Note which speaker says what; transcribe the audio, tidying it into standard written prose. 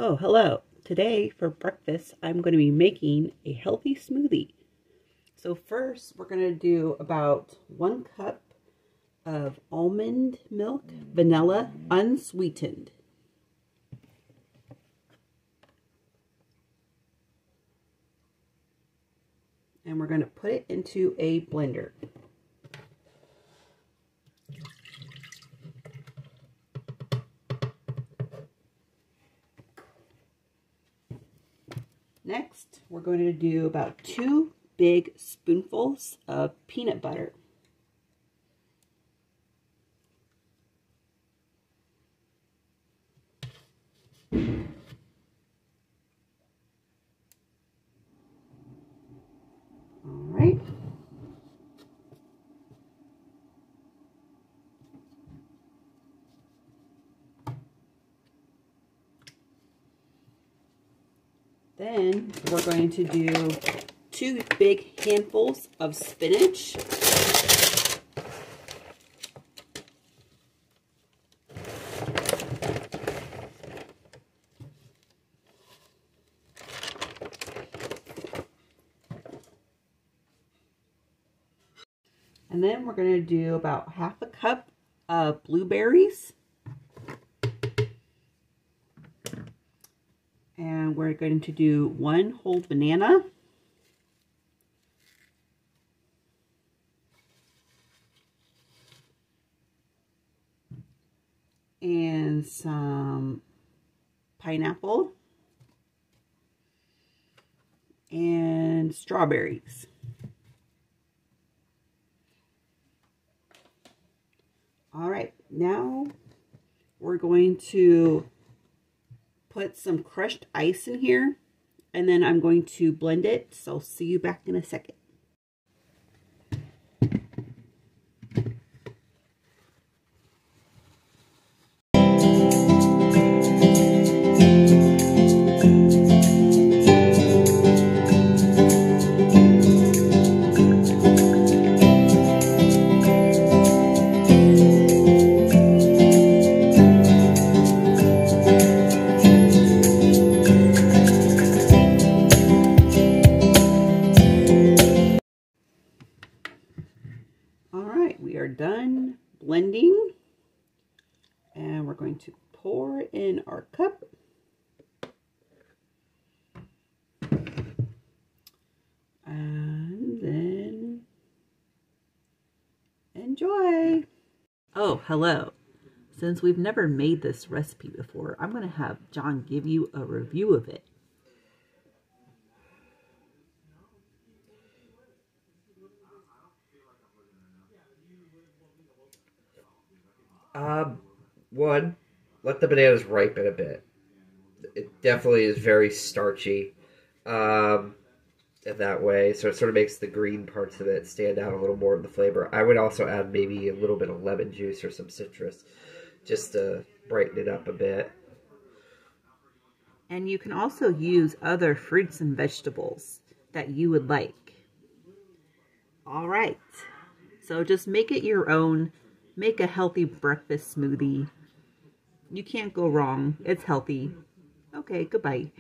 Speaker 1: Oh, hello. Today for breakfast, I'm going to be making a healthy smoothie. So first, we're going to do about 1 cup of almond milk, vanilla, unsweetened. And we're going to put it into a blender. Next, we're going to do about 2 big spoonfuls of peanut butter. All right. Then we're going to do 2 big handfuls of spinach. And then we're going to do about 1/2 cup of blueberries. And we're going to do 1 whole banana. And some pineapple. And strawberries. All right, now we're going to put some crushed ice in here, and then I'm going to blend it, so I'll see you back in a second. We are done blending, and we're going to pour in our cup. And then enjoy. Oh, hello. Since we've never made this recipe before, I'm going to have John give you a review of it.
Speaker 2: One, let the bananas ripen a bit. It definitely is very starchy in that way, so it sort of makes the green parts of it stand out a little more in the flavor. I would also add maybe a little bit of lemon juice or some citrus just to brighten it up a bit.
Speaker 1: And you can also use other fruits and vegetables that you would like. All right, so just make it your own. Make a healthy breakfast smoothie. You can't go wrong. It's healthy. Okay, goodbye.